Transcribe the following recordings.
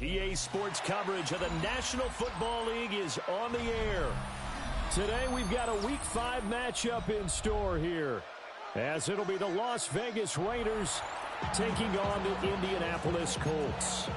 EA Sports coverage of the National Football League is on the air. Today we've got a Week 5 matchup in store here, as it'll be the Las Vegas Raiders taking on the Indianapolis Colts.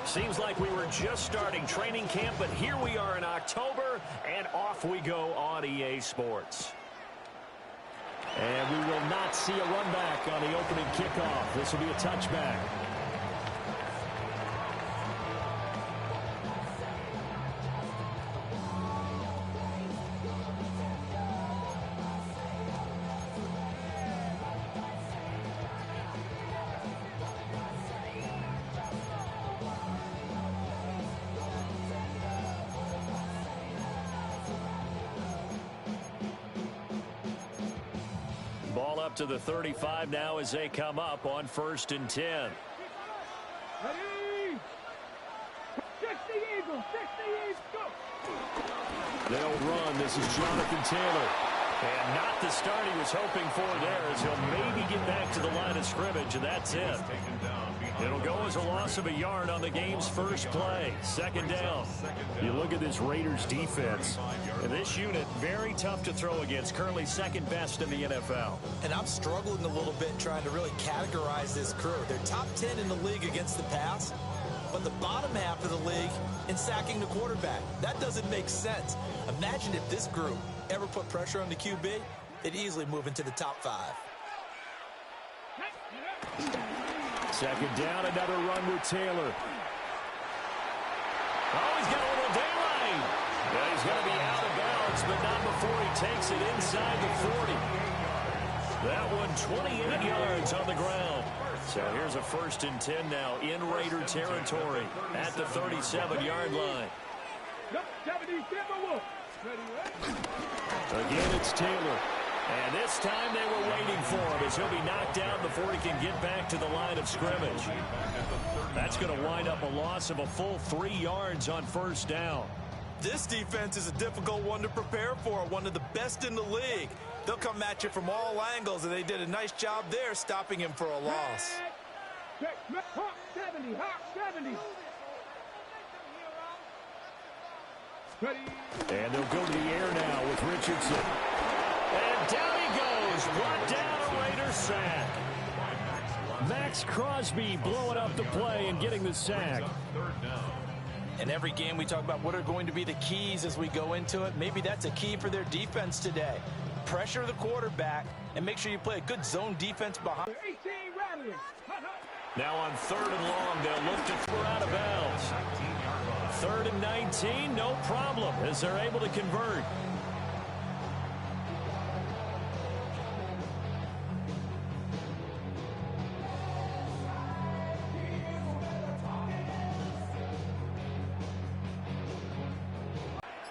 Seems like we were just starting training camp, but here we are in October, and off we go on EA Sports. And we will not see a run back on the opening kickoff. This will be a touchback. Ball up to the 35 now as they come up on 1st and 10. Ready? 60 Eagles, 60 Eagles, go! They'll run. This is Jonathan Taylor. And not the start he was hoping for there, as he'll maybe get back to the line of scrimmage, and that's it. It'll go as a loss of a yard on the game's first play. 2nd down. You look at this Raiders defense, and this unit, very tough to throw against, currently 2nd best in the NFL. And I'm struggling a little bit trying to really categorize this crew. They're top 10 in the league against the pass, but the bottom half of the league in sacking the quarterback. That doesn't make sense. Imagine if this group ever put pressure on the QB, they'd easily move into the top 5. 2nd down, another run with Taylor. Oh, he's got a little daylight. Yeah, he's going to be out of bounds, but not before he takes it inside the 40. That one 28 yards on the ground. So here's a 1st and 10 now in Raider territory at the 37-yard line. Again, it's Taylor. And this time they were waiting for him, as he'll be knocked down before he can get back to the line of scrimmage. That's going to wind up a loss of a full 3 yards on 1st down. This defense is a difficult one to prepare for, one of the best in the league. They'll come at you from all angles, and they did a nice job there stopping him for a loss. Hawk 70, Hawk 70. Ready? And they'll go to the air now with Richardson. And down he goes, brought down a Raider sack. Max Crosby blowing up the play and getting the sack. In every game we talk about what are going to be the keys as we go into it. Maybe that's a key for their defense today. Pressure the quarterback and make sure you play a good zone defense behind. 18 rattling. Now on 3rd and long, they'll look to throw out of bounds. 3rd and 19, no problem, as they're able to convert.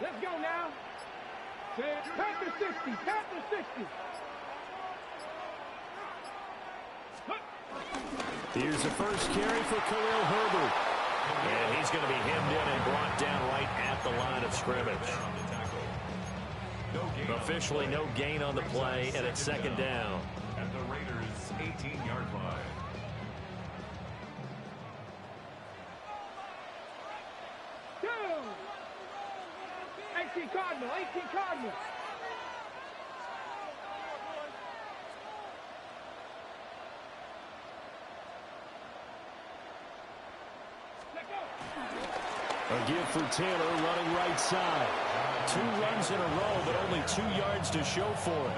Let's go now. Panther 60, Panther 60. Here's the first carry for Khalil Herbert. And he's going to be hemmed in and brought down right at the line of scrimmage. Officially no gain on the play, and it's 2nd down. At the Raiders' 18-yard line. Go! 18 Cardinal, 18 Cardinal. A give for Taylor running right side. 2 runs in a row, but only 2 yards to show for it.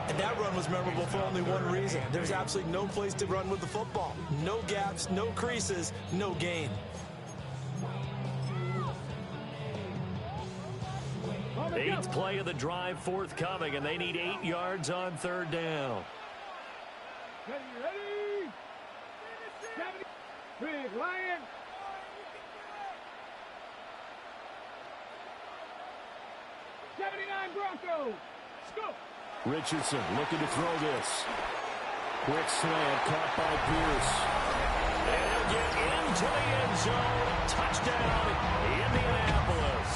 And that run was memorable for only one reason. There's absolutely no place to run with the football. No gaps, no creases, no gain. Eighth play of the drive forthcoming, and they need 8 yards on 3rd down. Ready, ready. 70. Big Lion. 79 Broncos. Let's go. Richardson looking to throw this. Quick slant caught by Pierce. And he'll get into the end zone. Touchdown, Indianapolis.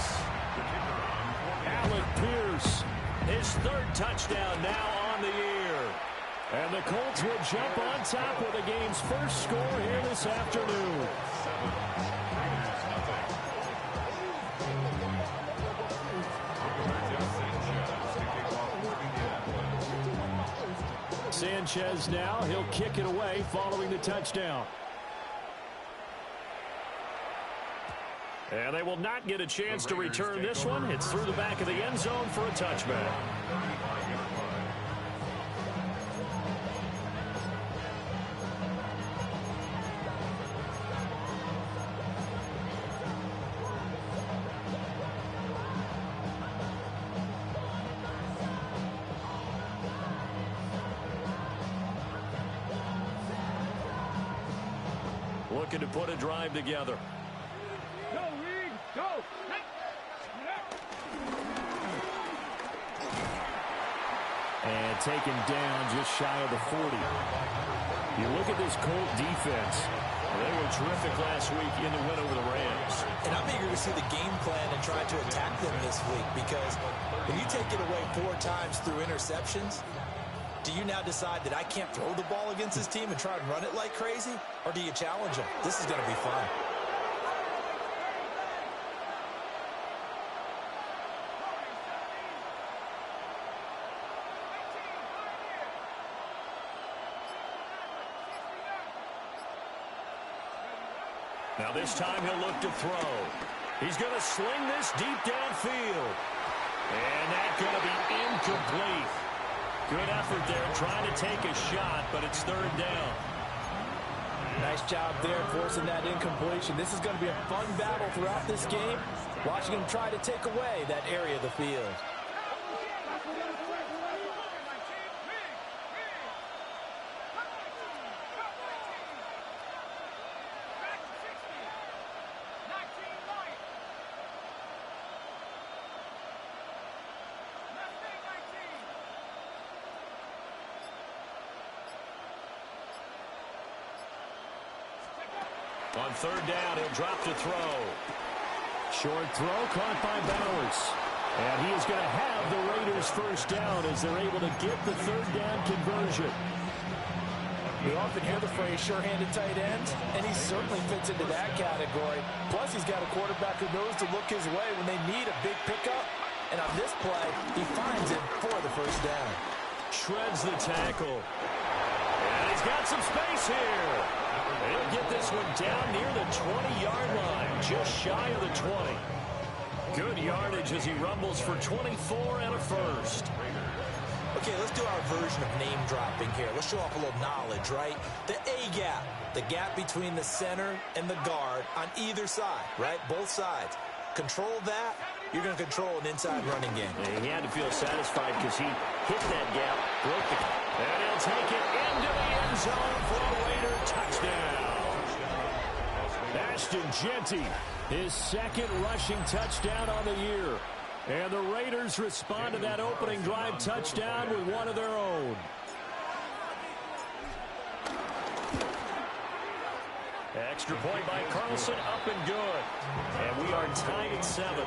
Alec Pierce, his third touchdown now on the year. And the Colts will jump on top with the game's first score here this afternoon. Sanchez now, he'll kick it away following the touchdown. And they will not get a chance to return this one. It's through the back of the end zone for a touchback. Looking to put a drive together. Go, Reed, go. And taken down just shy of the 40. You look at this Colt defense. They were terrific last week in the win over the Rams. And I'm eager to see the game plan and try to attack them this week, because when you take it away 4 times through interceptions, do you now decide that I can't throw the ball against this team and try and run it like crazy? Or do you challenge them? This is going to be fun. Now this time he'll look to throw. He's going to sling this deep downfield. And that's going to be incomplete. Good effort there trying to take a shot, but it's third down. Nice job there forcing that incompletion. This is going to be a fun battle throughout this game, watching him try to take away that area of the field. On third down, he'll drop to throw. Short throw caught by Bowers. And he is going to have the Raiders first down as they're able to get the third down conversion. We often hear the phrase sure-handed tight ends, and he certainly fits into that category. Plus, he's got a quarterback who knows to look his way when they need a big pickup. And on this play, he finds it for the first down. Shreds the tackle. And he's got some space here. He'll get this one down near the 20-yard line, just shy of the 20. Good yardage as he rumbles for 24 and a first. Okay, let's do our version of name dropping here. Let's show off a little knowledge, right? The A-gap, the gap between the center and the guard on either side, right? Both sides. Control that, you're going to control an inside running game. And he had to feel satisfied because he hit that gap, broke the... And he'll take it into the end zone for a Raider touchdown. Ashton Jeanty, his second rushing touchdown on the year. And the Raiders respond to that opening drive touchdown with one of their own. Extra point by Carlson, up and good. And we are tied at 7.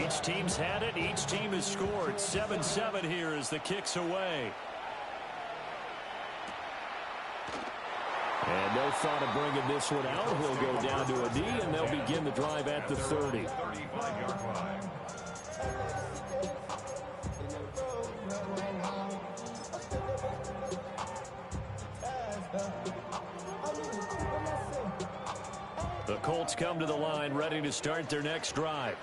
Each team's had it. Each team has scored. 7-7 here as the kick's away. And no thought of bringing this one out. He'll go down to a knee, and they'll begin the drive at the 30. The Colts come to the line, ready to start their next drive.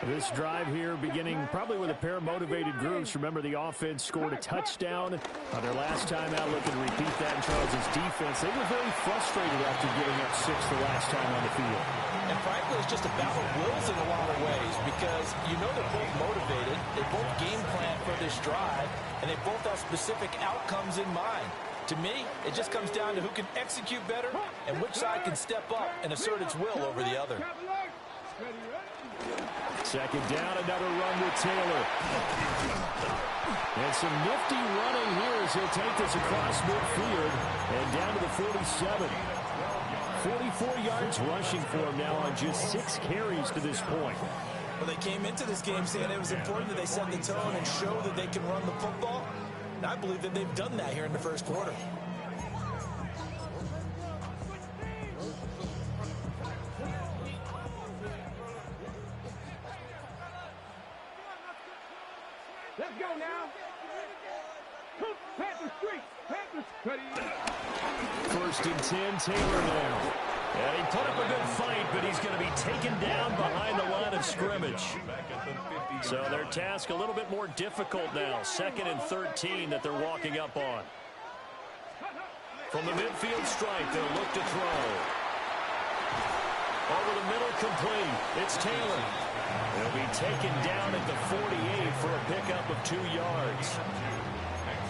This drive here beginning probably with a pair of motivated groups. Remember, the offense scored a touchdown on their last time out. Looking to repeat that in Charles' defense. They were very frustrated after giving up 6 the last time on the field. And frankly, it's just a battle of wills in a lot of ways, because you know they're both motivated. They both game plan for this drive, and they both have specific outcomes in mind. To me, it just comes down to who can execute better and which side can step up and assert its will over the other. Second down, another run with Taylor. And some nifty running here as he'll take this across midfield and down to the 47. 44 yards rushing for him now on just 6 carries to this point. Well, they came into this game saying it was important that they set the tone and show that they can run the football. And I believe that they've done that here in the first quarter. Let's go now. Panther Street. Panthers. First and 10, Taylor now. And he put up a good fight, but he's going to be taken down behind the line of scrimmage. So their task a little bit more difficult now. 2nd and 13 that they're walking up on. From the midfield stripe, they'll look to throw. Over the middle, complete. It's Taylor. He'll be taken down at the 48 for a pickup of 2 yards.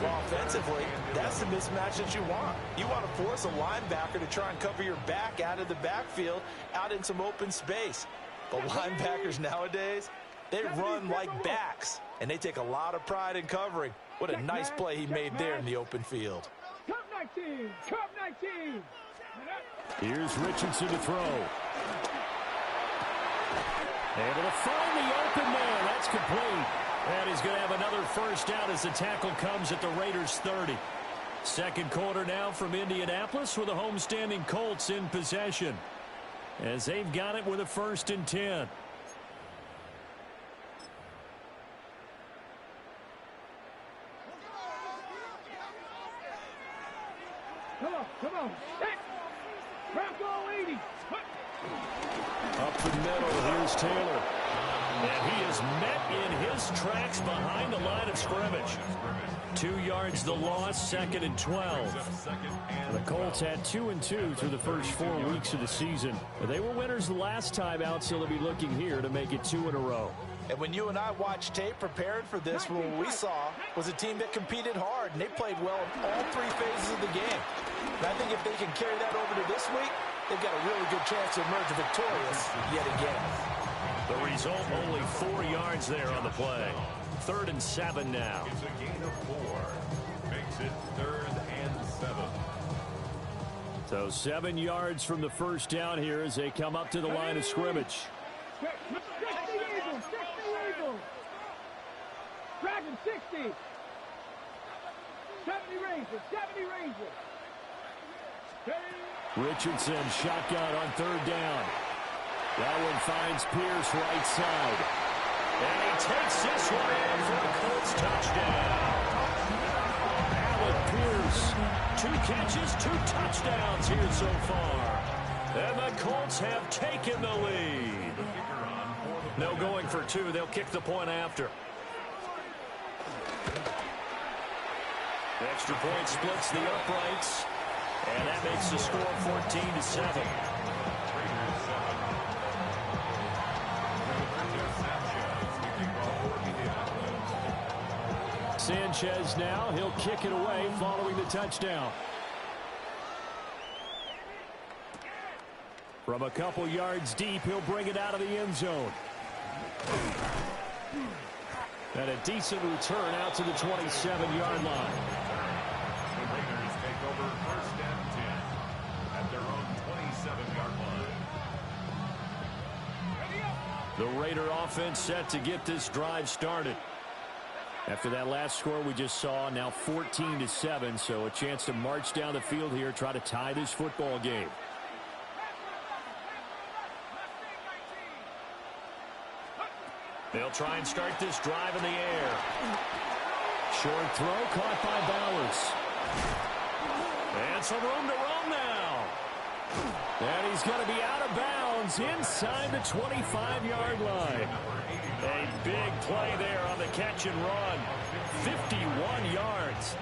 Well, offensively, that's the mismatch that you want. You want to force a linebacker to try and cover your back out of the backfield, out in some open space. But linebackers nowadays, they run like backs, and they take a lot of pride in covering. What a nice play he made there in the open field. Cup 19. Cup 19. Here's Richardson to throw. Able to find the open man. That's complete. And he's going to have another first down as the tackle comes at the Raiders' 30. Second quarter now from Indianapolis with the homestanding Colts in possession, as they've got it with a 1st and 10. Come on. Hey. Bronco 80. Up the middle, here's Taylor. And he is met in his tracks behind the line of scrimmage. 2 yards the loss, 2nd and 12. The Colts had 2 and 2 through the first 4 weeks of the season. They were winners the last time out, so they'll be looking here to make it 2 in a row. And when you and I watched tape prepared for this, what we saw was a team that competed hard, and they played well in all 3 phases of the game. And I think if they can carry that over to this week, they've got a really good chance to emerge victorious yet again. The result, only 4 yards there on the play. 3rd and 7 now. It's a gain of 4. Makes it 3rd and 7. So 7 yards from the first down here as they come up to the line of scrimmage. 60 Eagles. Dragon 60. 70 Rangers. 70 Rangers. Richardson shotgun on 3rd down. That one finds Pierce right side. And he takes this one in for a Colts touchdown. Alec Pierce, 2 catches, 2 touchdowns here so far. And the Colts have taken the lead. No going for 2. They'll kick the point after. Extra point splits the uprights. And that makes the score 14-7. Sanchez now, he'll kick it away following the touchdown. From a couple yards deep, he'll bring it out of the end zone. And a decent return out to the 27-yard line. The Raiders take over 1st and 10 at their own 27-yard line. The Raider offense set to get this drive started. After that last score we just saw, now 14-7, so a chance to march down the field here, try to tie this football game. They'll try and start this drive in the air. Short throw caught by Bowers. And some room to run now. And he's going to be out of bounds inside the 25-yard line. A big play there on the catch and run. 51 yards.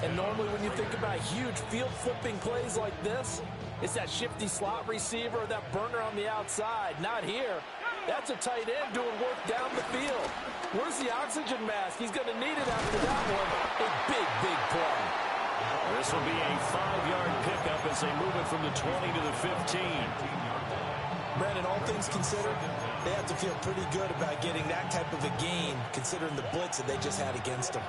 And normally when you think about huge field flipping plays like this, it's that shifty slot receiver or that burner on the outside. Not here. That's a tight end doing work down the field. Where's the oxygen mask? He's going to need it after that one. A big, big play. This will be a 5-yard pickup as they move it from the 20 to the 15. Brandon, all things considered, they have to feel pretty good about getting that type of a gain, considering the blitz that they just had against them.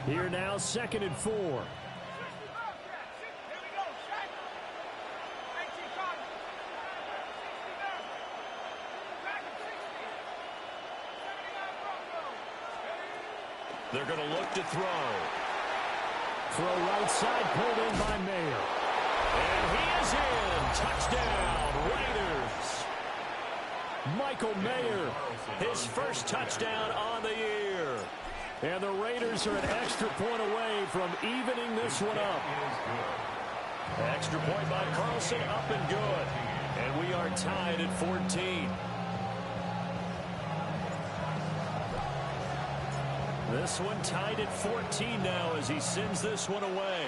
Here now, 2nd and 4. They're going to look to throw. Throw right side, pulled in by Mayer. And he is in. Touchdown, Raiders. Michael Mayer, his first touchdown on the year. And the Raiders are an extra point away from evening this one up. Extra point by Carlson, up and good. And we are tied at 14. This one tied at 14 now as he sends this one away.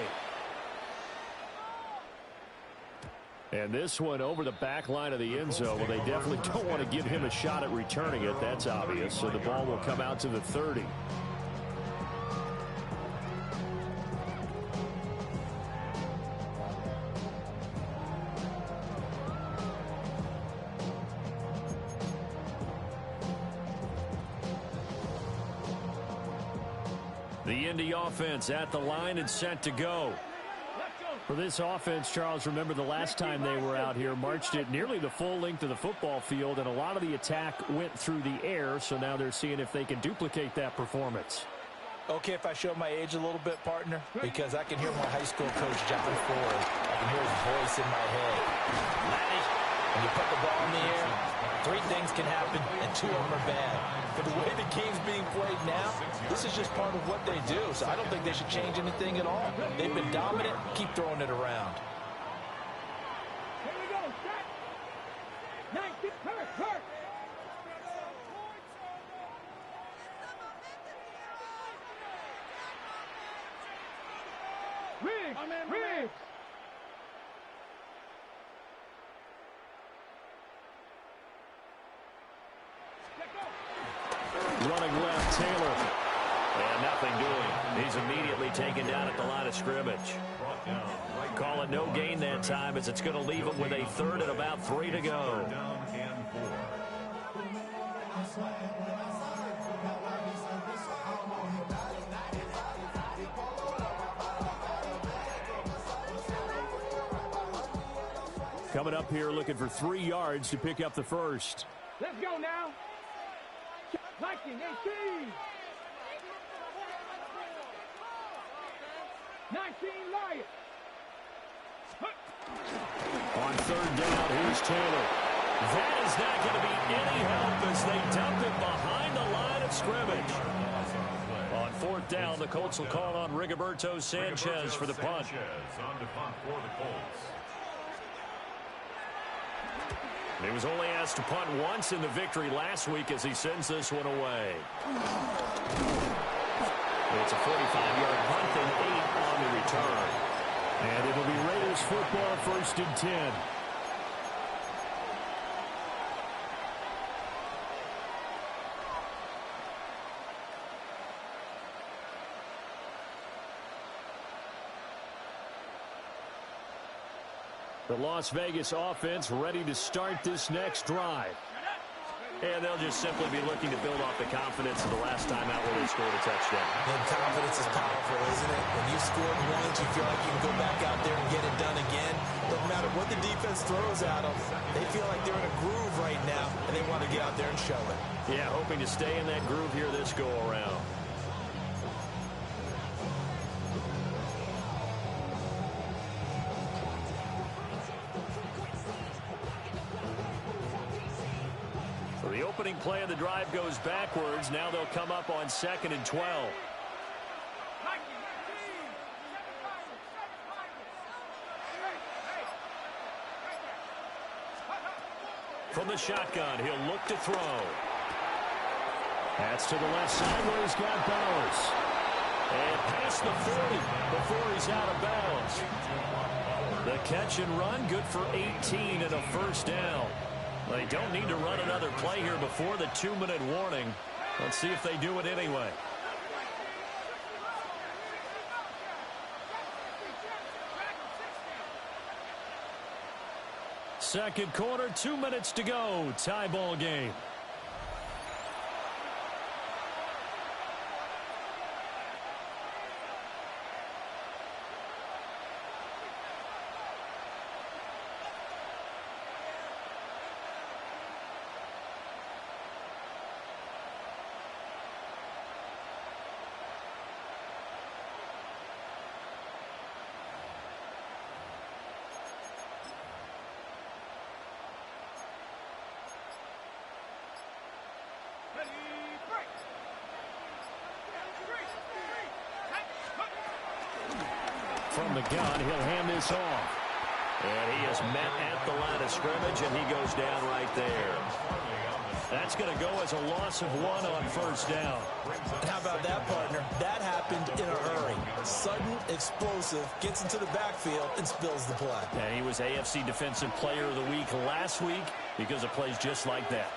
And this one over the back line of the end zone. Well, they definitely don't want to give him a shot at returning it. That's obvious. So the ball will come out to the 30. The Indy offense at the line and set to go. For this offense, Charles, remember the last time they were out here, marched it nearly the full length of the football field, and a lot of the attack went through the air, so now they're seeing if they can duplicate that performance. Okay, if I show my age a little bit, partner, because I can hear my high school coach, John Ford. I can hear his voice in my head. Laddie, when you put the ball in the air, 3 things can happen, and 2 of them are bad. But the way the game's being played now, this is just part of what they do, so I don't think they should change anything at all. They've been dominant. Keep throwing it around. Here we go, set. 19, hurt. Riggs. Running left, Taylor. And nothing doing. He's immediately taken down at the line of scrimmage. Call it no gain that time as it's going to leave him with a 3rd and about 3 to go. Coming up here looking for 3 yards to pick up the first. Let's go now. Viking 18. 19 Lions. On 3rd down, here's Taylor. That is not going to be any help as they dump it behind the line of scrimmage. On 4th down, the Colts will call on Rigoberto Sanchez for the punt. He was only asked to punt once in the victory last week as he sends this one away. It's a 45-yard punt and 8 on the return. And it'll be Raiders football, 1st and 10. The Las Vegas offense ready to start this next drive. And they'll just simply be looking to build off the confidence of the last time out where they scored a touchdown. And confidence is powerful, isn't it? When you scored once, you feel like you can go back out there and get it done again. No matter what the defense throws at them, they feel like they're in a groove right now, and they want to get out there and show it. Yeah, hoping to stay in that groove here this go-around. The opening play of the drive goes backwards. Now they'll come up on 2nd and 12. From the shotgun, he'll look to throw. That's to the left side where he's got Bowers. And past the 40 before he's out of bounds. The catch and run, good for 18 and a 1st down. They don't need to run another play here before the 2-minute warning. Let's see if they do it anyway. Second quarter, 2 minutes to go. Tie ball game. From the gun, he'll hand this off. And he is met at the line of scrimmage, and he goes down right there. That's going to go as a loss of 1 on first down. How about that, partner? That happened in a hurry. Sudden, explosive, gets into the backfield, and spills the play. And he was AFC Defensive Player of the Week last week because of plays just like that.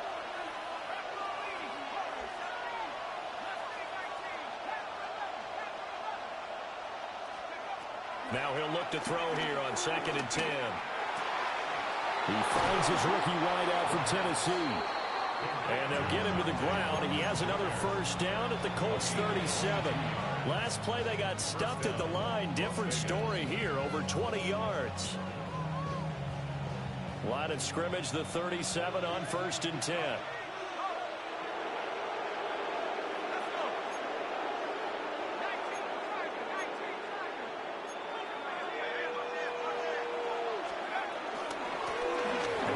Now he'll look to throw here on 2nd and 10. He finds his rookie wideout from Tennessee. And they'll get him to the ground. He has another first down at the Colts 37. Last play they got stuffed at the line. Different story here, over 20 yards. Line of scrimmage, the 37 on 1st and 10.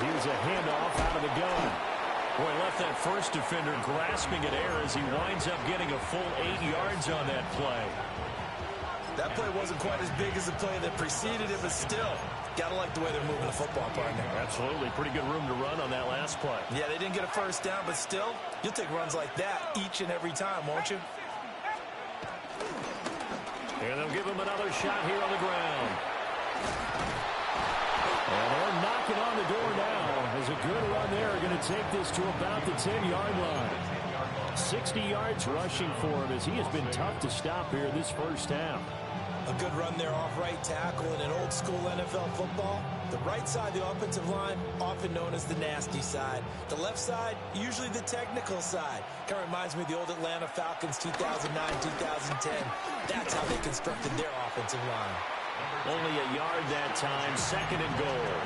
Here's a handoff out of the gun. Boy, left that first defender grasping at air as he winds up getting a full 8 yards on that play. That play wasn't quite as big as the play that preceded it, but still, gotta like the way they're moving the football, partner. Absolutely. Pretty good room to run on that last play. Yeah, they didn't get a first down, but still, you'll take runs like that each and every time, won't you? And they'll give him another shot here on the ground. And they're knocking on the door now. As a good run there, going to take this to about the 10-yard line. 60 yards rushing for him as he has been tough to stop here this first half. A good run there off right tackle in an old-school NFL football. The right side of the offensive line, often known as the nasty side. The left side, usually the technical side. Kind of reminds me of the old Atlanta Falcons 2009-2010. That's how they constructed their offensive line. Only a yard that time, 2nd and goal.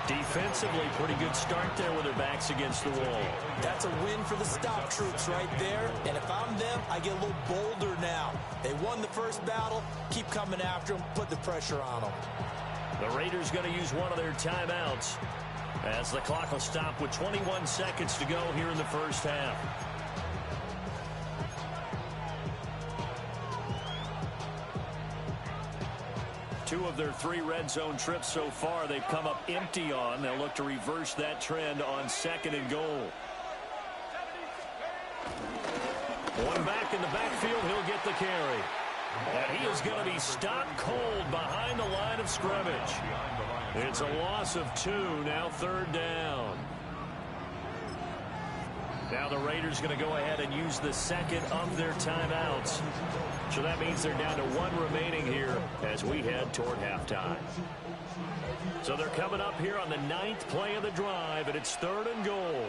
Defensively, pretty good start there with their backs against the wall. That's a win for the stop troops right there. And if I'm them, I get a little bolder now. They won the first battle. Keep coming after them. Put the pressure on them. The Raiders going to use one of their timeouts as the clock will stop with 21 seconds to go here in the first half. Two of their 3 red zone trips so far they've come up empty on. They'll look to reverse that trend on 2nd and goal. One back in the backfield, he'll get the carry. And he is going to be stopped cold behind the line of scrimmage. It's a loss of 2, now 3rd down. Now the Raiders going to go ahead and use the 2nd of their timeouts. So that means they're down to 1 remaining here as we head toward halftime. So they're coming up here on the 9th play of the drive, and it's 3rd and goal.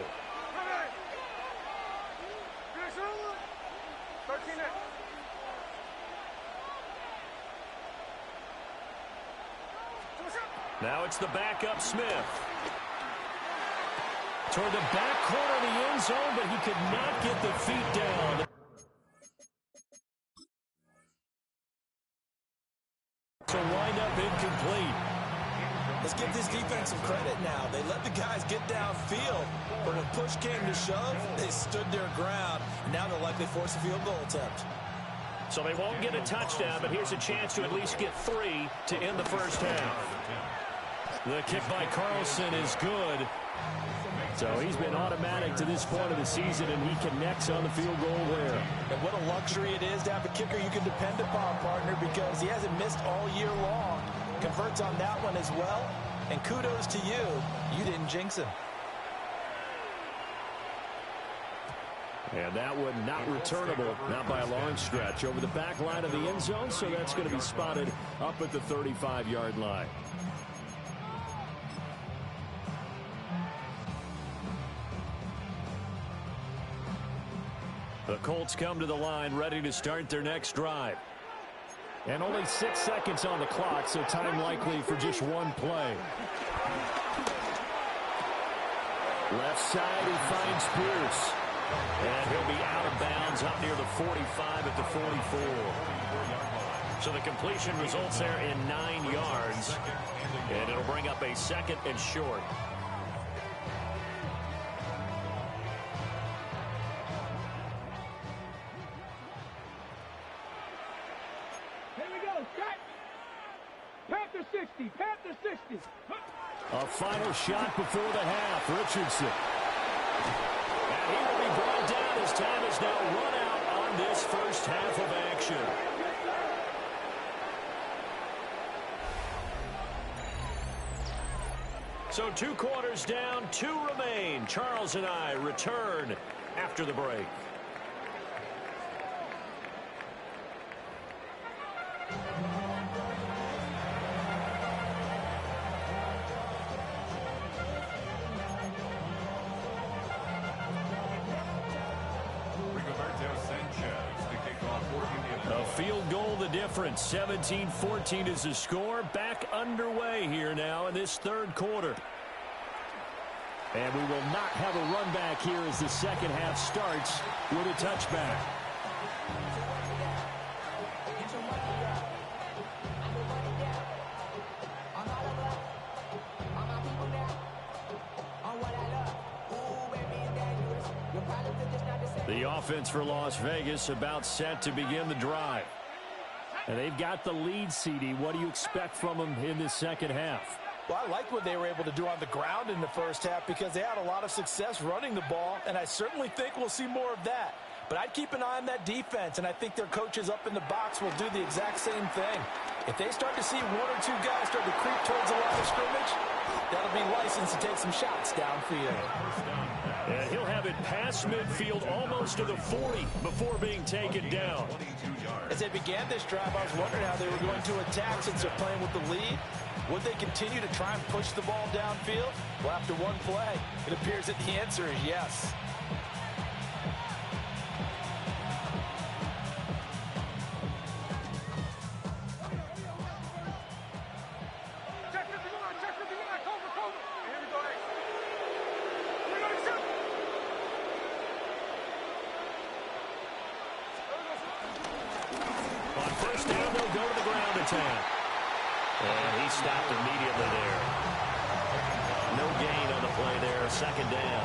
Now it's the backup Smith. Toward the back corner of the end zone, but he could not get the feet down. So wind up incomplete. Let's give this defense some credit now. They let the guys get downfield, but when push came to shove, they stood their ground. Now they'll likely force a field goal attempt. So they won't get a touchdown, but here's a chance to at least get 3 to end the first half. The kick by Carlson is good. So he's been automatic to this point of the season, and he connects on the field goal there. And what a luxury it is to have a kicker you can depend upon, partner, because he hasn't missed all year long. Converts on that one as well. And kudos to you. You didn't jinx him. And that one not returnable, not by a long stretch, over the back line of the end zone, so that's going to be spotted up at the 35-yard line. The Colts come to the line, ready to start their next drive. And only 6 seconds on the clock, so time likely for just one play. Left side, he finds Pierce. And he'll be out of bounds up near the 45 at the 44. So the completion results there in 9 yards. And it'll bring up a second and short. Here we go, set. Panther 60, Panther 60. A final shot before the half, Richardson. And he will be brought down as time has now run out on this first half of action. So 2 quarters down, 2 remain. Charles and I return after the break. A field goal the difference. 17-14 is the score. Back underway here now in this third quarter. And we will not have a run back here as the second half starts with a touchback. The offense for Las Vegas about set to begin the drive. And they've got the lead, CD. What do you expect from them in this second half? Well, I like what they were able to do on the ground in the first half because they had a lot of success running the ball, and I certainly think we'll see more of that. But I'd keep an eye on that defense, and I think their coaches up in the box will do the exact same thing. If they start to see 1 or 2 guys start to creep towards the line of scrimmage, that'll be license to take some shots downfield. And he'll have it past midfield almost to the 40 before being taken down. As they began this drive, I was wondering how they were going to attack since they're playing with the lead. Would they continue to try and push the ball downfield? Well, after one play, it appears that the answer is yes. On first down, they'll go to the ground attack. And he stopped immediately there. No gain on the play there, second down.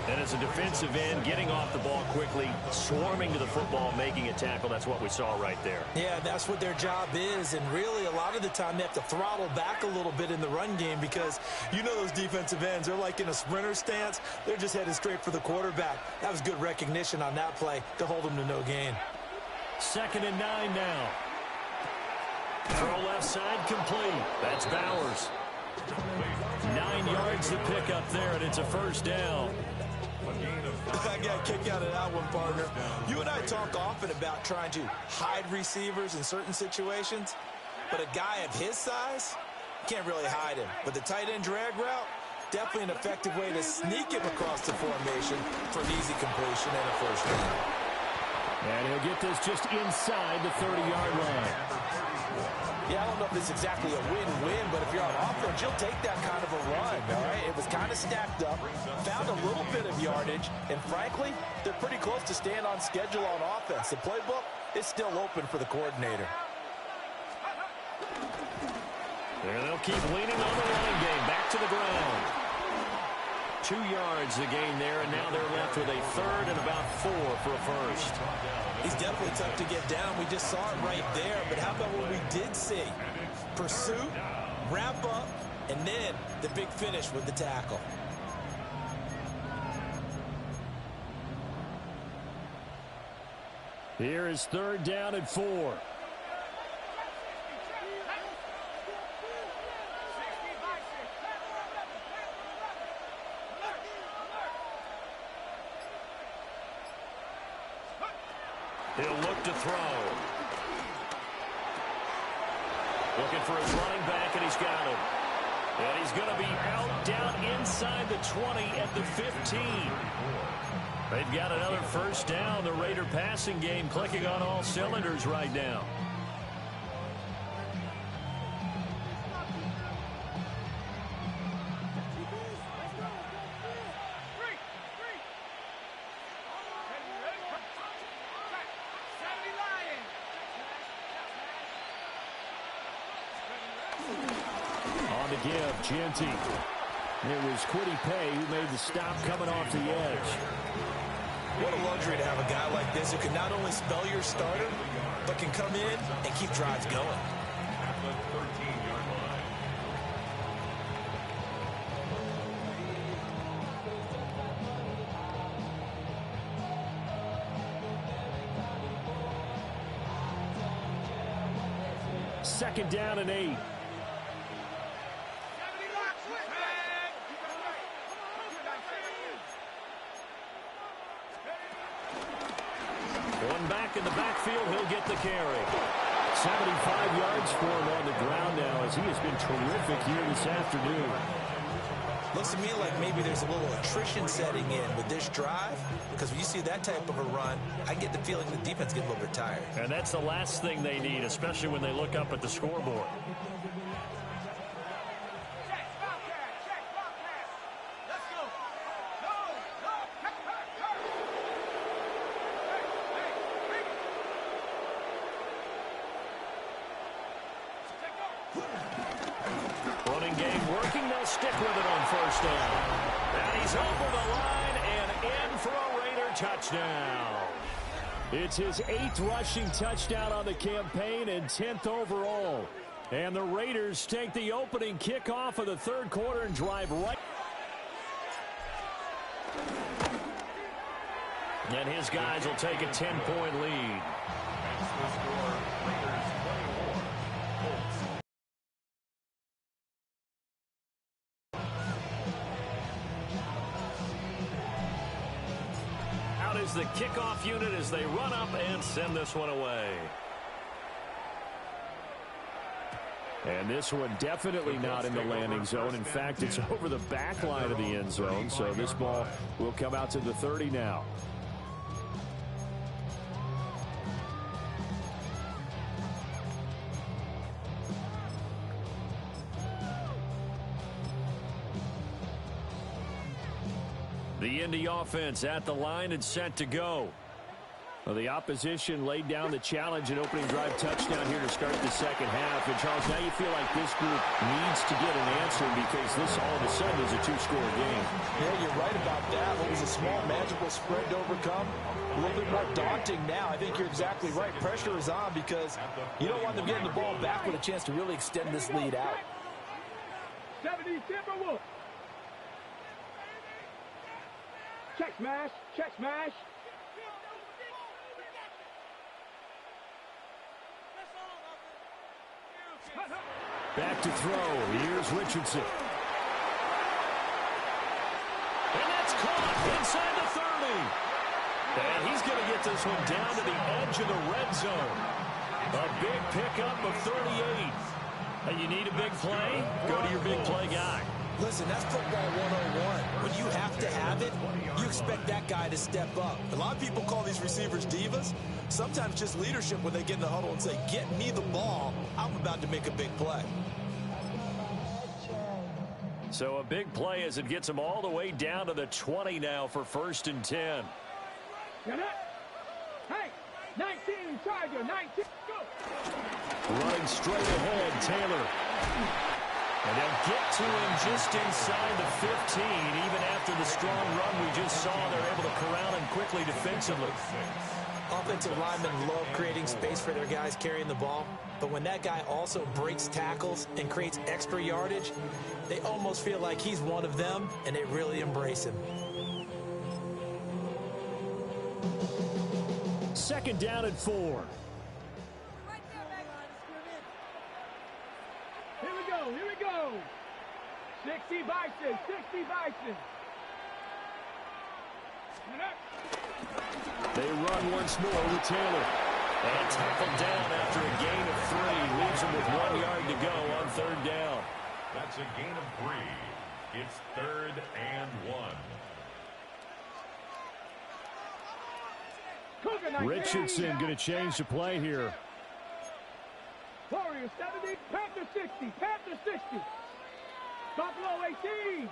And as a defensive end, getting off the ball quickly, swarming to the football, making a tackle, that's what we saw right there. Yeah, that's what their job is, and really a lot of the time they have to throttle back a little bit in the run game because you know those defensive ends, they're like in a sprinter stance. They're just headed straight for the quarterback. That was good recognition on that play to hold them to no gain. 2nd and 9 now. Throw left side complete. That's Bowers. 9 yards to pick up there, and it's a first down. I got a kick out of that one, partner. You and I talk often about trying to hide receivers in certain situations, but a guy of his size, you can't really hide him. But the tight end drag route, definitely an effective way to sneak him across the formation for an easy completion and a first down. And he'll get this just inside the 30-yard line. Yeah, I don't know if it's exactly a win-win, but if you're on offense, you'll take that kind of a run, all right? It was kind of stacked up, found a little bit of yardage, and frankly, they're pretty close to staying on schedule on offense. The playbook is still open for the coordinator. There they'll keep leaning on the running game, back to the ground. 2 yards the gain there, and now they're left with a 3rd and about 4 for a first. He's definitely tough to get down. We just saw it right there, but how about what we did see? Pursuit, wrap up, and then the big finish with the tackle. Here is 3rd down and 4. He'll look to throw. Looking for his running back, and he's got him. And he's going to be out down inside the 20 at the 15. They've got another first down. The Raider passing game clicking on all cylinders right now. Genty. It was Quiddy Pay who made the stop coming off the edge. What a luxury to have a guy like this who can not only spell your starter, but can come in and keep drives going. At the 13-yard line. Second down and 8. One back in the backfield, he'll get the carry. 75 yards for him on the ground now as he has been terrific here this afternoon. Looks to me like maybe there's a little attrition setting in with this drive, because when you see that type of a run, I get the feeling the defense gets a little bit tired. And that's the last thing they need, especially when they look up at the scoreboard. Running game working. They'll stick with it on first down. And he's over the line and in for a Raider touchdown. It's his 8th rushing touchdown on the campaign and 10th overall. And the Raiders take the opening kickoff of the third quarter and drive right. And his guys will take a 10-point lead. That's the score. Raiders 24. Colts. Out is the kickoff unit as they run up and send this one away. And this one definitely not in the landing zone. In fact, it's over the back line of the end zone. So this ball will come out to the 30 now. The Indy offense at the line and set to go. Well, the opposition laid down the challenge and opening drive touchdown here to start the second half. And, Charles, now you feel like this group needs to get an answer because this all of a sudden is a two-score game. Yeah, you're right about that. What was a small, manageable spread to overcome, a little bit more daunting now. I think you're exactly right. Pressure is on because you don't want them getting the ball back with a chance to really extend this lead out. 70 Timberwolves. Check smash, check smash. Back to throw. Here's Richardson. And that's caught inside the 30. And he's going to get this one down to the edge of the red zone. A big pickup of 38. Hey, you need a big play? Go to your big play guy. Listen, that's football 101. When you have to have it, you expect that guy to step up. A lot of people call these receivers divas. Sometimes just leadership when they get in the huddle and say, get me the ball. I'm about to make a big play. So a big play as it gets them all the way down to the 20 now for 1st and 10. Hey, 19, Tiger, 19, go. Running straight ahead, Taylor. And they'll get to him just inside the 15. Even after the strong run we just saw, they're able to corral him quickly defensively. Offensive linemen love creating space for their guys carrying the ball. But when that guy also breaks tackles and creates extra yardage, they almost feel like he's one of them, and they really embrace him. 2nd down and 4. Here we go. 60 Bison, 60 Bison. They run run once more with Taylor. And tackled down after a gain of 3. Leaves him with 1 yard to go on third down. That's a gain of 3. It's 3rd and 1. Richardson going to change the play here. Warriors 70, Panther 60, Panther 60. Buffalo 18.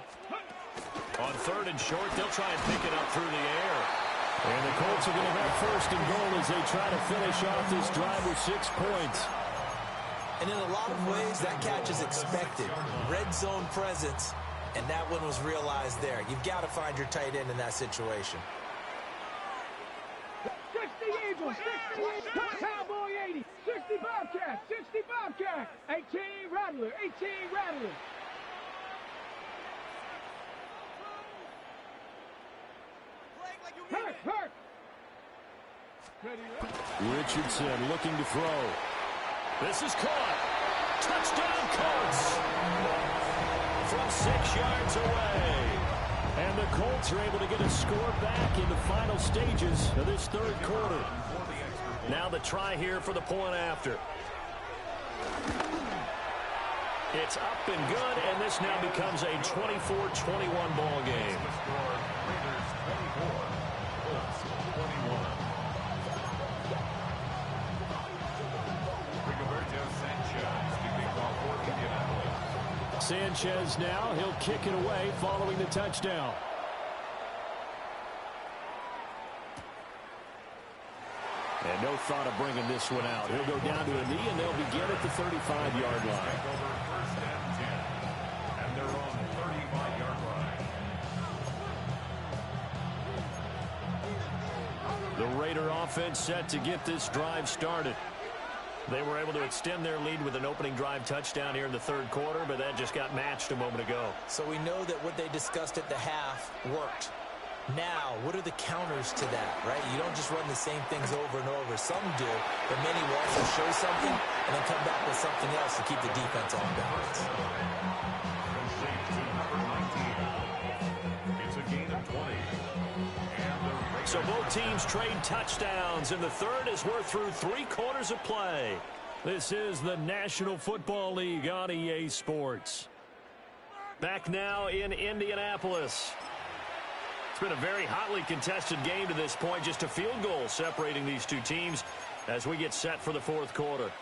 On third and short, they'll try and pick it up through the air. And the Colts are going to have first and goal as they try to finish off this drive with 6 points. And in a lot of ways, that catch is expected. Red zone presence, and that one was realized there. You've got to find your tight end in that situation. 60 Eagles, 60 Cowboy 80, 60 Bobcat, 60 Bobcat, 18 Rattler, 18 Rattler. Hurt. Richardson looking to throw. This is caught. Touchdown Colts. From 6 yards away. And the Colts are able to get a score back in the final stages of this third quarter. Now the try here for the point after. It's up and good, and this now becomes a 24-21 ball game. Sanchez now, he'll kick it away following the touchdown. And no thought of bringing this one out. He'll go down to a knee, and they'll begin at the 35-yard line. First and 10. And they're on the 35-yard line. The Raider offense set to get this drive started. They were able to extend their lead with an opening drive touchdown here in the third quarter, but that just got matched a moment ago. So we know that what they discussed at the half worked. Now, what are the counters to that, right? You don't just run the same things over and over. Some do, but many will also show something and then come back with something else to keep the defense off balance. It's a gain of 20. So both teams trade touchdowns, and the third as we're through 3 quarters of play. This is the National Football League on EA Sports. Back now in Indianapolis. It's been a very hotly contested game to this point. Just a field goal separating these two teams as we get set for the fourth quarter.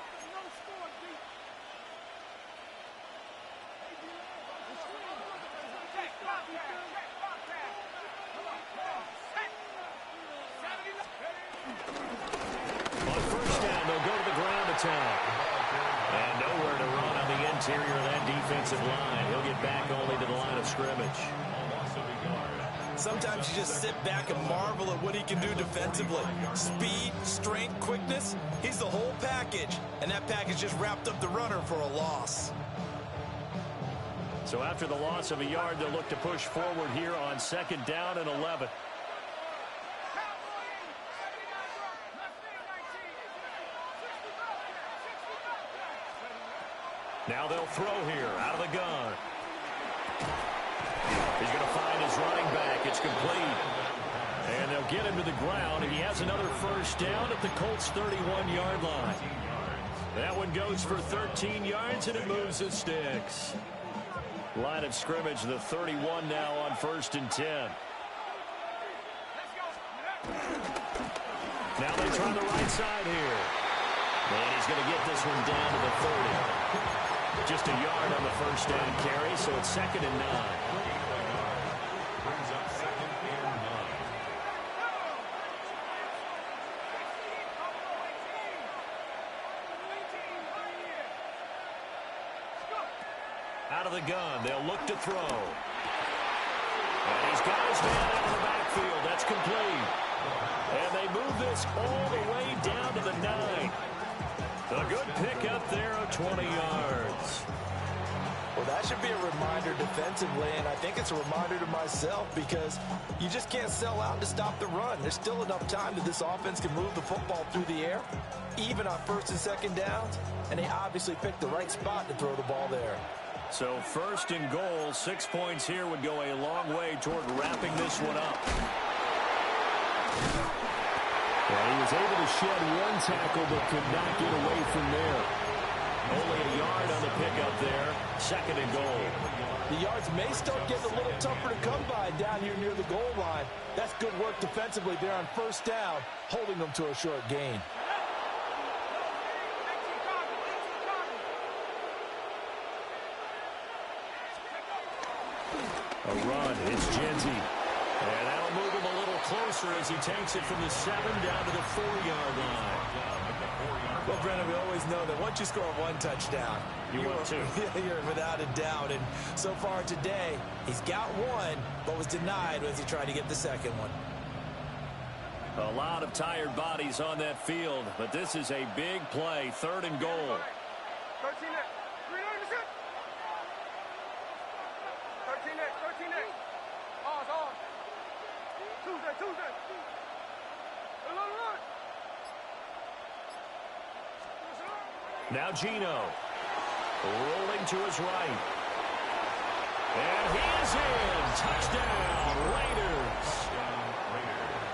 And nowhere to run on the interior of that defensive line. He'll get back only to the line of scrimmage. Sometimes you just sit back and marvel at what he can do defensively. Speed, strength, quickness, he's the whole package. And that package just wrapped up the runner for a loss. So after the loss of a yard, they'll look to push forward here on second down and 11. Now they'll throw here out of the gun. He's going to find his running back. It's complete. And they'll get him to the ground, and he has another first down at the Colts' 31-yard line. That one goes for 13 yards, and it moves the sticks. Line of scrimmage, the 31 now on first and 10. Now they try the right side here. And he's going to get this one down to the 30. Just a yard on the first down carry, so it's second and 9. Brings up second and 9. Out of the gun, they'll look to throw. And he's got his man out of the backfield. That's complete. And they move this all the way down to the 9. A good pick up there of 20 yards. Well, that should be a reminder defensively, and I think it's a reminder to myself because you just can't sell out to stop the run. There's still enough time that this offense can move the football through the air, even on first and second downs, and they obviously picked the right spot to throw the ball there. So first and goal, 6 points here would go a long way toward wrapping this one up. And he was able to shed one tackle but could not get away from there. Only a yard on the pickup there. Second and goal. The yards may start getting a little tougher to come by down here near the goal line. That's good work defensively there on first down, holding them to a short gain. A run. It's Genzi. And that'll move him a little closer as he takes it from the 7 down to the 4-yard line. Well, Brennan, we always know that once you score one touchdown, You want two. You're without a doubt. And so far today, he's got one, but was denied as he tried to get the second one. A lot of tired bodies on that field, but this is a big play. 3rd and goal. 13 next. 13 next. 13 next. On. Tuesday. Now Gino. Rolling to his right. And he is in. Touchdown, Raiders.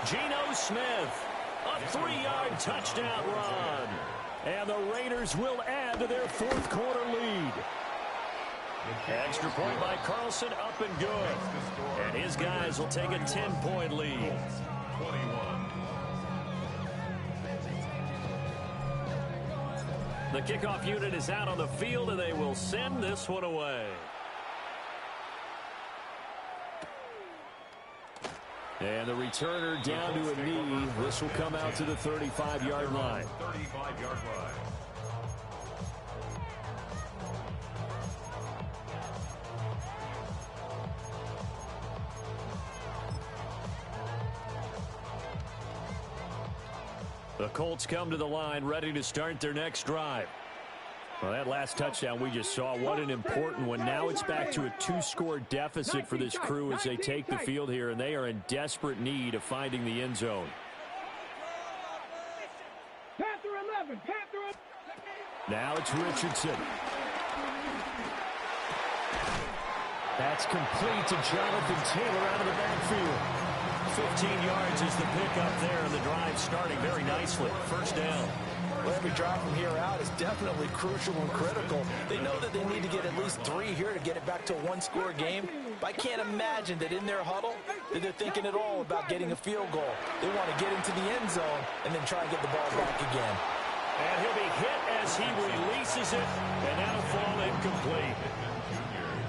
Geno Smith. A 3-yard touchdown run. And the Raiders will add to their 4th quarter lead. Extra point by Carlson, up and good. And his guys will take a 10-point lead. 21. The kickoff unit is out on the field, and they will send this one away. And the returner down to a knee. This will come out to the 35-yard line. 35-yard line. The Colts come to the line ready to start their next drive. Well, that last touchdown we just saw, what an important one. Now it's back to a 2-score deficit for this crew as they take the field here, and they are in desperate need of finding the end zone. Panther 11. Now it's Richardson. That's complete to Jonathan Taylor out of the backfield. 15 yards is the pickup there, and the drive starting very nicely. First down. Well, every drive from here out is definitely crucial and critical. They know that they need to get at least 3 here to get it back to a 1-score game. But I can't imagine that in their huddle that they're thinking at all about getting a field goal. They want to get into the end zone and then try and get the ball back again. And he'll be hit as he releases it, and that'll fall incomplete.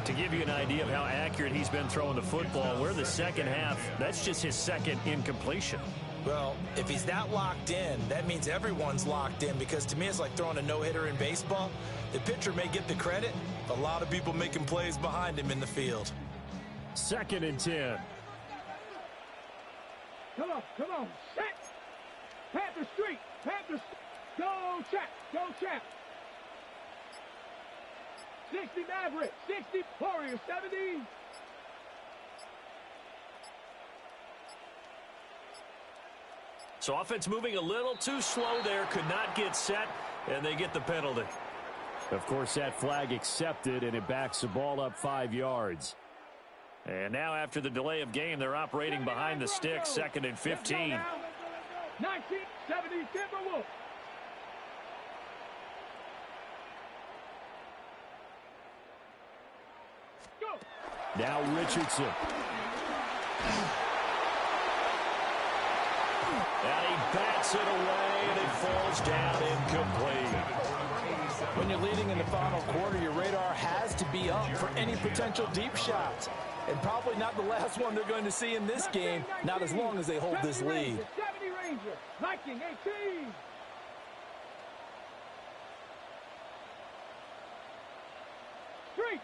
To give you an idea of how accurate he's been throwing the football, we're the second half. That's just his second incompletion. Well, if he's that locked in, that means everyone's locked in, because to me it's like throwing a no-hitter in baseball. The pitcher may get the credit, but a lot of people making plays behind him in the field. 2nd and 10. Come on. Set. Panther Street. Go, Chap. 60 Maverick. 60 Warriors. 70. So offense moving a little too slow there, could not get set, and they get the penalty. Of course, that flag accepted, and it backs the ball up 5 yards. And now after the delay of game, they're operating behind the sticks, 2nd and 15. 1970 Timberwolves. Go. Now Richardson. And he bats it away, and it falls down incomplete. When you're leading in the final quarter, your radar has to be up for any potential deep shots. And probably not the last one they're going to see in this game, not as long as they hold this lead. 70 Ranger. Viking 18. Street.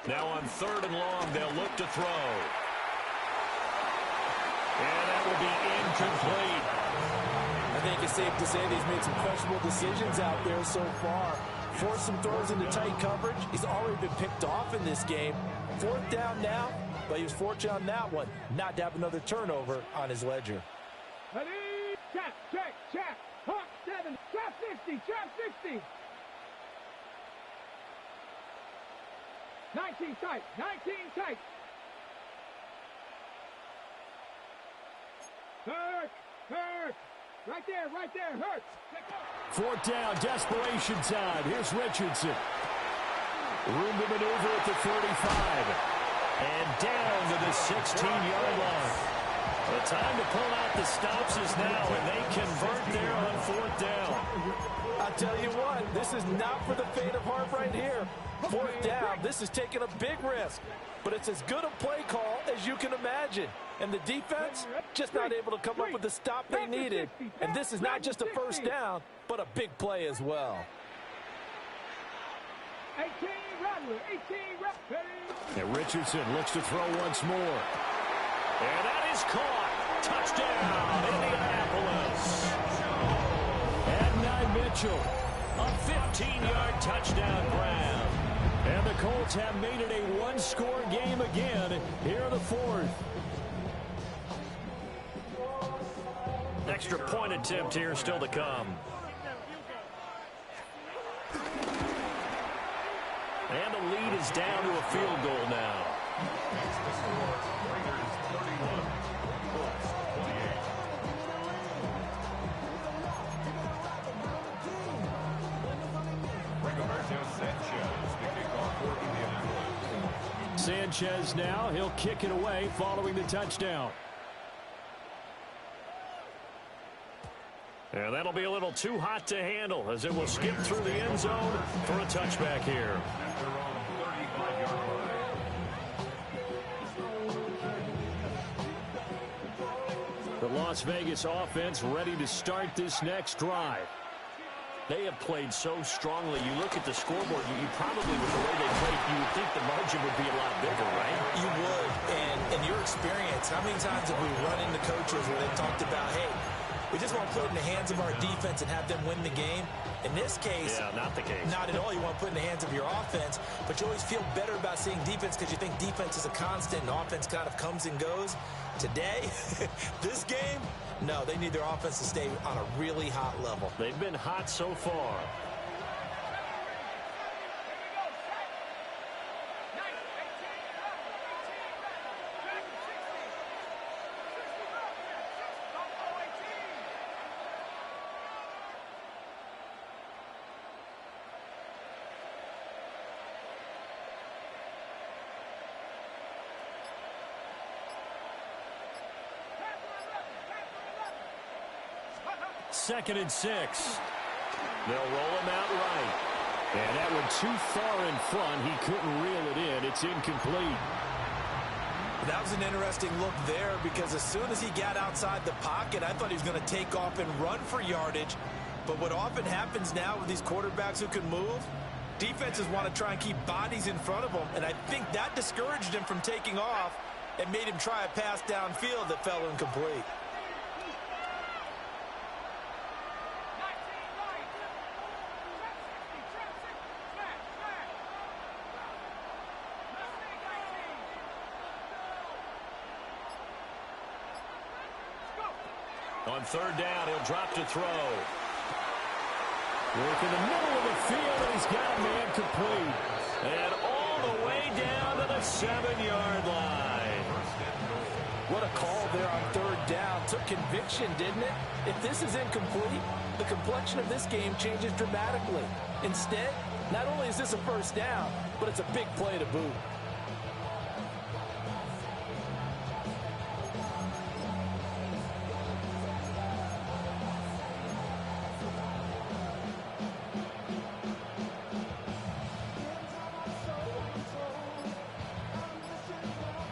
Now on 3rd and long, they'll look to throw. And that will be incomplete. I think it's safe to say that he's made some questionable decisions out there so far. Forced some throws into tight coverage. He's already been picked off in this game. 4th down now, but he was fortunate on that one not to have another turnover on his ledger. Ready? Chap. Hawk 7. Chap 60. 19 tight. Hurt. Right there. Hurt. Fourth down, desperation time. Here's Richardson. Room to maneuver at the 35. And down to the 16-yard line. The time to pull out the stops is now, and they convert there on fourth down. I'll tell you what, this is not for the faint of heart right here. Fourth down, this is taking a big risk. But it's as good a play call as you can imagine. And the defense, just not able to come up with the stop they needed. And this is not just a first down, but a big play as well. 18 Rattler, 18 Rattler. And Richardson looks to throw once more. And that is caught. Touchdown, Indianapolis. And Mitchell, a 15-yard touchdown grab. And the Colts have made it a one-score game again here in the fourth. Extra point attempt here still to come. And the lead is down to a field goal now. Sanchez now, he'll kick it away following the touchdown. And that'll be a little too hot to handle as it will skip through the end zone for a touchback here. The Las Vegas offense ready to start this next drive. They have played so strongly. You look at the scoreboard, you probably, with the way they played, you would think the margin would be a lot bigger, right? You would. And in your experience, how many times have we run into coaches where they've talked about, hey, we just want to put it in the hands of our defense and have them win the game? In this case, yeah, not the case. Not at all. You want to put it in the hands of your offense, but you always feel better about seeing defense because you think defense is a constant and offense kind of comes and goes. Today, this game, no, they need their offense to stay on a really hot level. They've been hot so far. Second and 6. They'll roll him out right. And that one too far in front. He couldn't reel it in. It's incomplete. That was an interesting look there because as soon as he got outside the pocket, I thought he was going to take off and run for yardage. But what often happens now with these quarterbacks who can move, defenses want to try and keep bodies in front of them. And I think that discouraged him from taking off and made him try a pass downfield that fell incomplete. On third down, he'll drop to throw. Work in the middle of the field, and he's got a man complete. And all the way down to the 7-yard line. What a call there on third down. Took conviction, didn't it? If this is incomplete, the complexion of this game changes dramatically. Instead, not only is this a first down, but it's a big play to boot.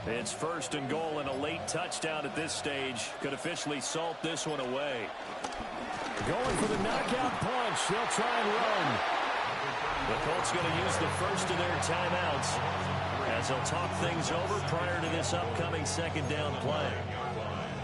It's first and goal, and a late touchdown at this stage could officially salt this one away. Going for the knockout punch. They'll try and run. The Colts going to use the first of their timeouts as they'll talk things over prior to this upcoming second down play.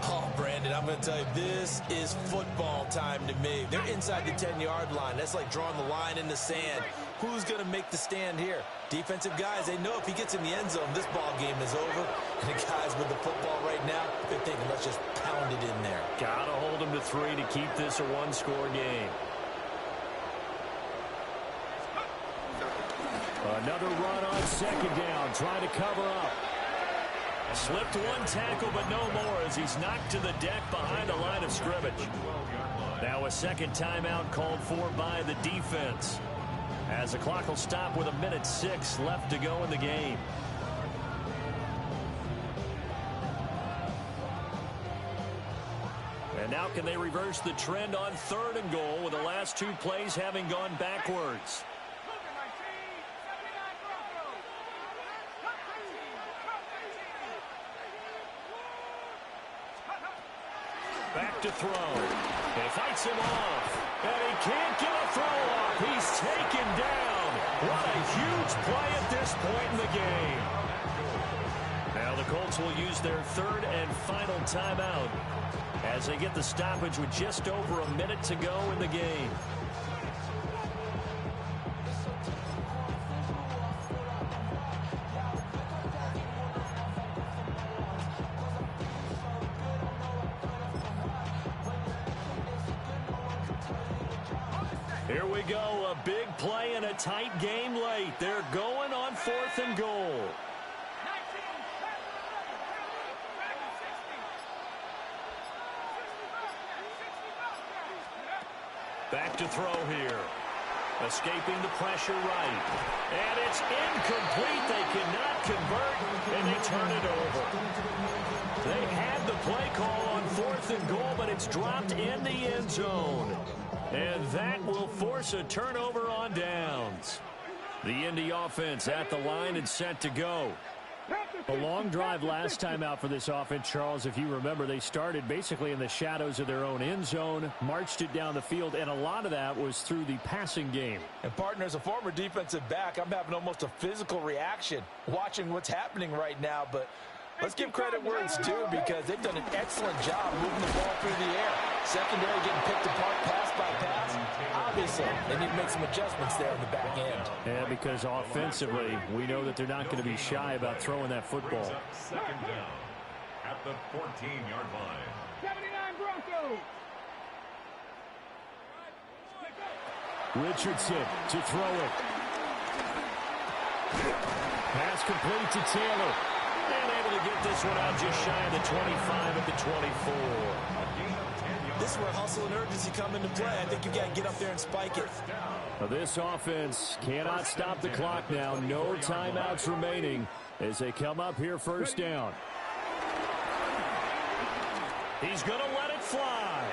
Oh, Brandon, I'm going to tell you, this is football time to me. They're inside the 10-yard line. That's like drawing the line in the sand. Who's going to make the stand here? Defensive guys, they know if he gets in the end zone, this ball game is over. And the guys with the football right now, they're thinking, let's just pound it in there. Got to hold them to 3 to keep this a one-score game. Another run on second down, trying to cover up. Slipped one tackle, but no more as he's knocked to the deck behind the line of scrimmage. Now a second timeout called for by the defense, as the clock will stop with 1:06 left to go in the game. And now can they reverse the trend on 3rd and goal with the last 2 plays having gone backwards? Back to throw. He fights him off. And he can't get a throw off. He's taken down. What a huge play at this point in the game. Now the Colts will use their 3rd and final timeout as they get the stoppage with just over 1 minute to go in the game. Here we go, a big play and a tight game late. They're going on 4th and goal. Back to throw here. Escaping the pressure right. And it's incomplete. They cannot convert, and they turn it over. They had the play call on 4th and goal, but it's dropped in the end zone. And that will force a turnover on downs. The Indy offense at the line and set to go. A long drive last time out for this offense, Charles. If you remember, they started basically in the shadows of their own end zone, marched it down the field, and a lot of that was through the passing game. And, partner, as a former defensive back, I'm having almost a physical reaction watching what's happening right now. But let's give credit where it's due, because they've done an excellent job moving the ball through the air. Secondary getting picked apart pass by pass. Obviously, they need to make some adjustments there in the back end. Yeah, because offensively, we know that they're not going to be shy about throwing that football. 2nd down at the 14-yard line. 79 Broncos. Richardson to throw it. Pass complete to Taylor. And able to get this one out just shy of the 25 at the 24. This is where hustle and urgency come into play. I think you've got to get up there and spike it. This offense cannot stop the clock now. No timeouts remaining as they come up here 1st down. He's going to let it fly.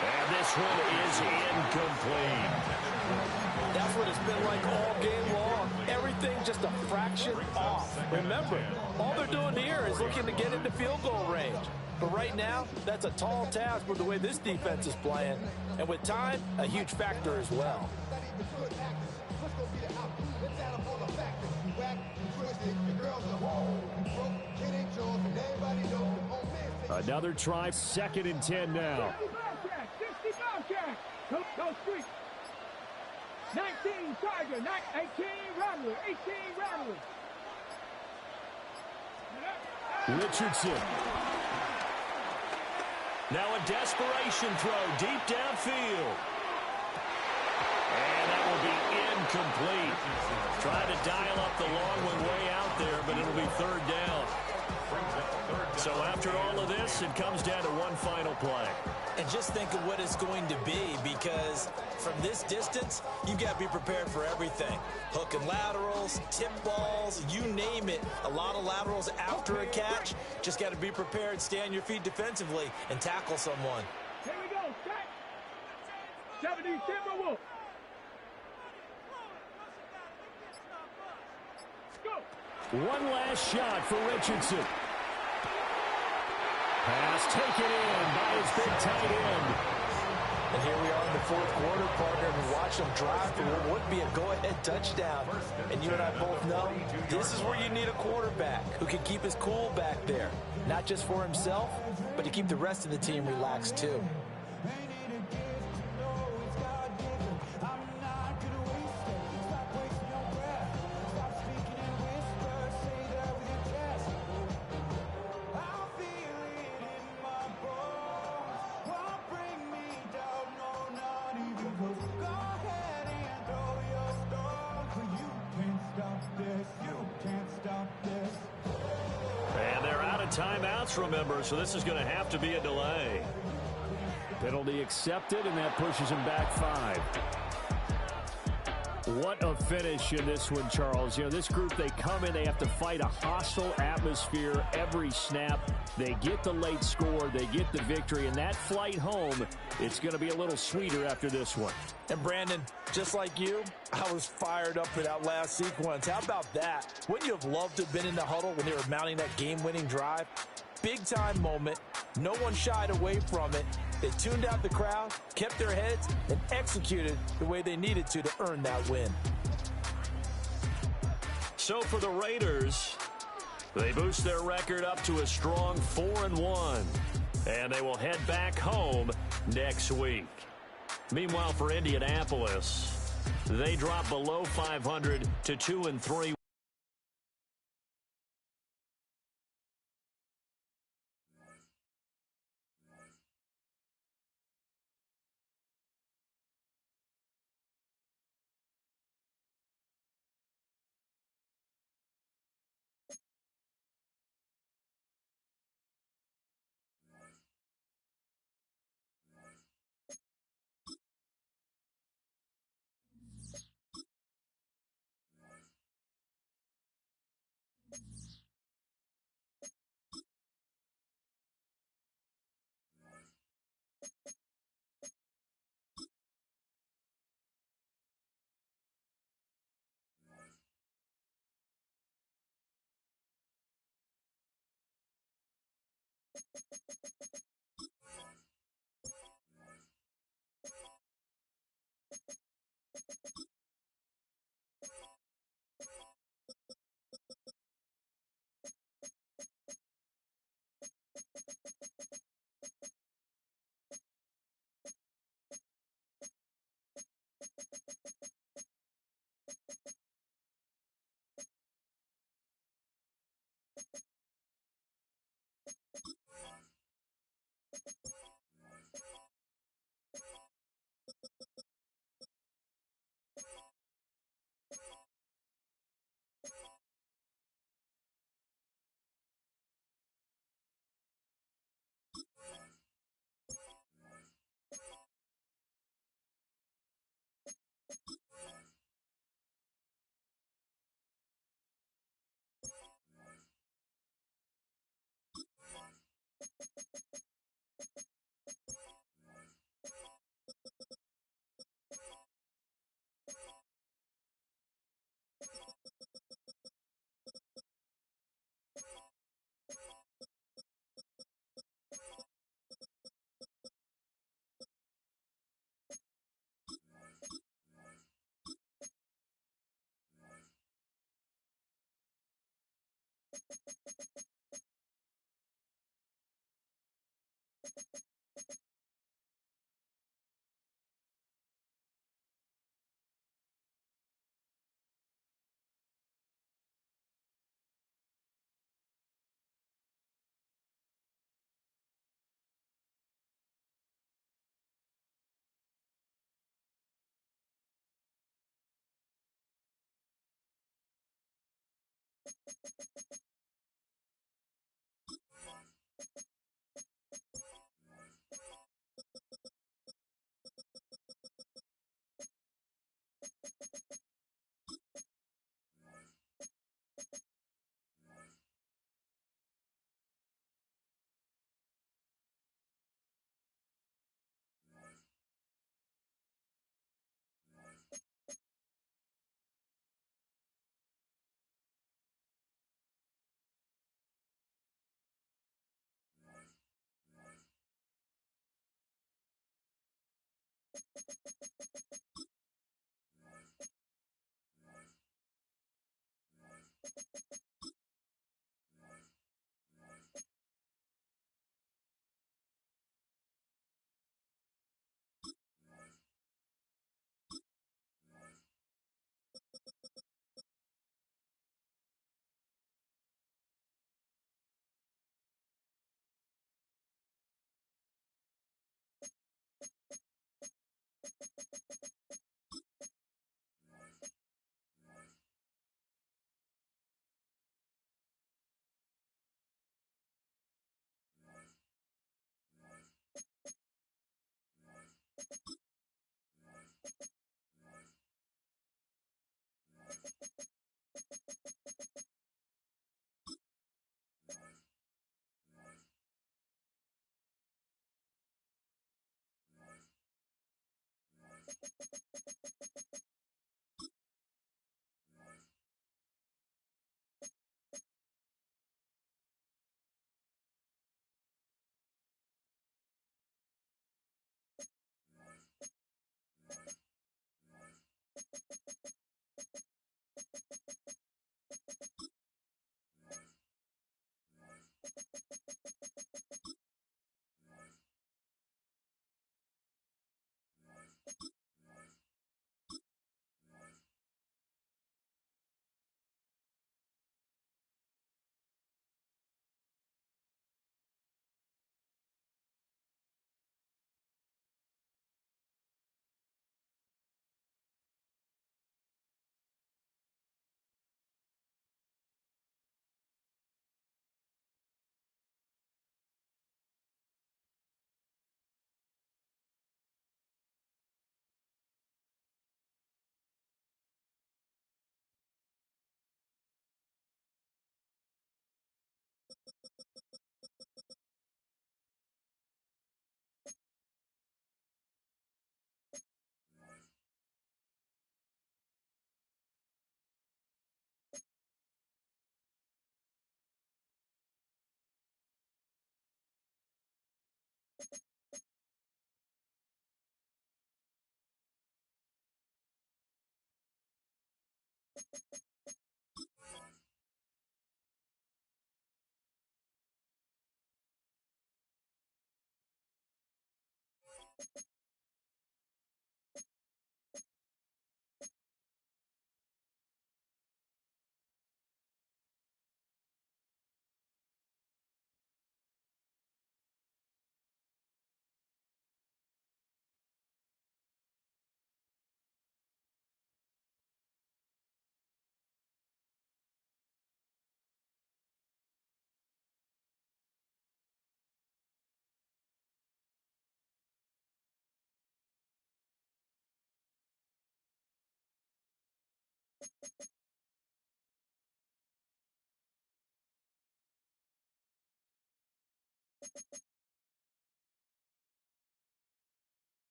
And this one is incomplete. That's what it's been like all game long. Everything just a fraction off. Remember, all they're doing here is looking to get into field goal range. But right now, that's a tall task with the way this defense is playing. And with time, a huge factor as well. Another try, 2nd and 10 now. 60 Bobcats. Go street. 19 Tiger. 18 Rattler. 18 Rattler. Richardson. Now a desperation throw deep downfield. And that will be incomplete. Trying to dial up the long one way out there, but it'll be 3rd down. So after all of this, it comes down to one final play. And just think of what it's going to be, because from this distance, you've got to be prepared for everything. Hook and laterals, tip balls, you name it. A lot of laterals after a catch. Just got to be prepared, stay on your feet defensively, and tackle someone. Here we go. Set. 70 Timberwolves. Go. One last shot for Richardson. Pass taken in by his big tight end. And here we are in the 4th quarter, partner, and watch them drive for what would be a go-ahead touchdown. And you and I both know this is where you need a quarterback who can keep his cool back there. Not just for himself, but to keep the rest of the team relaxed too. Go ahead and throw your stone, 'cause you can't stop this, you can't And they're out of timeouts, remember, so this is going to have to be a delay. Penalty accepted, and that pushes him back 5. What a finish in this one, Charles. You know, this group, they come in, they have to fight a hostile atmosphere every snap. They get the late score, they get the victory, and that flight home, it's going to be a little sweeter after this one. And Brandon, just like you, I was fired up for that last sequence. How about that? Wouldn't you have loved to have been in the huddle when they were mounting that game-winning drive? Big-time moment. No one shied away from it. They tuned out the crowd, kept their heads, and executed the way they needed to earn that win. So for the Raiders, they boost their record up to a strong 4-1, and they will head back home next week. Meanwhile, for Indianapolis, they drop below 500 to 2-3.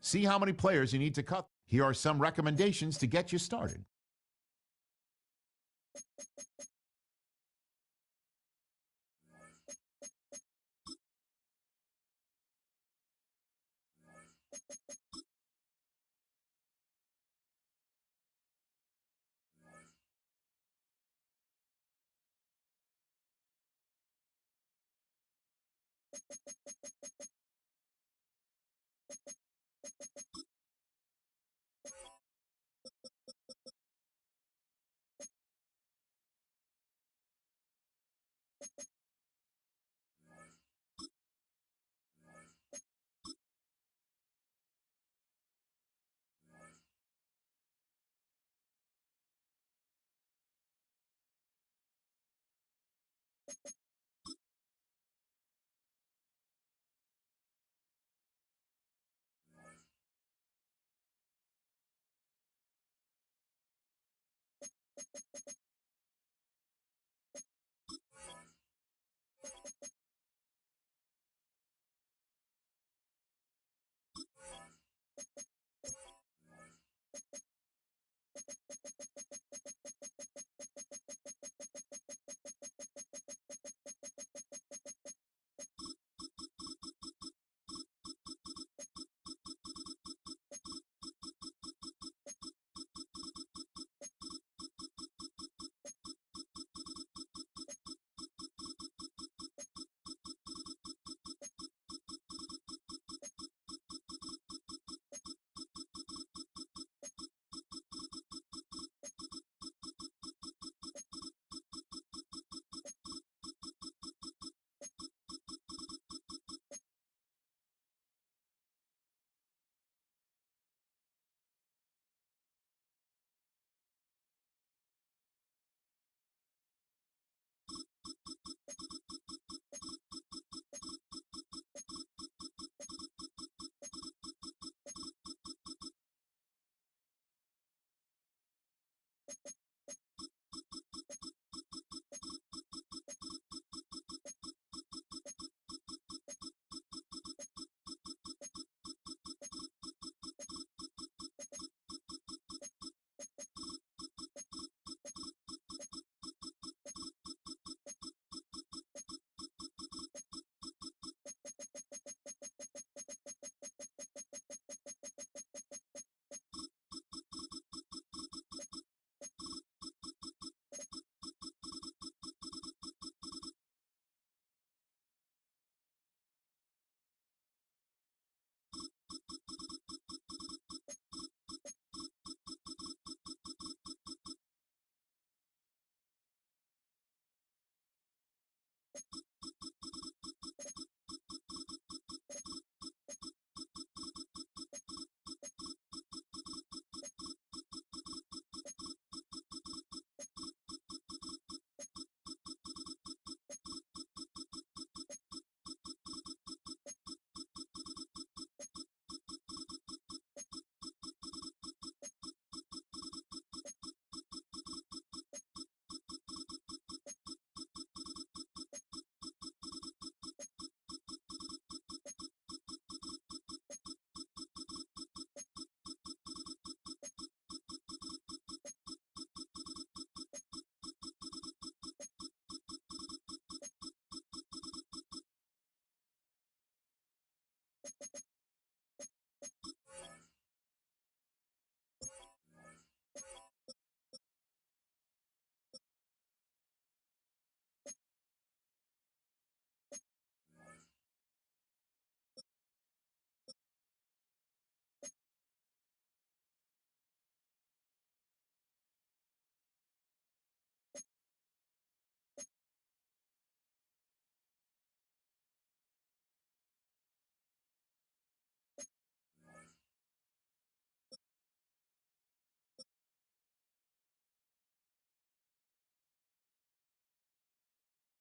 See how many players you need to cut. Here are some recommendations to get you started.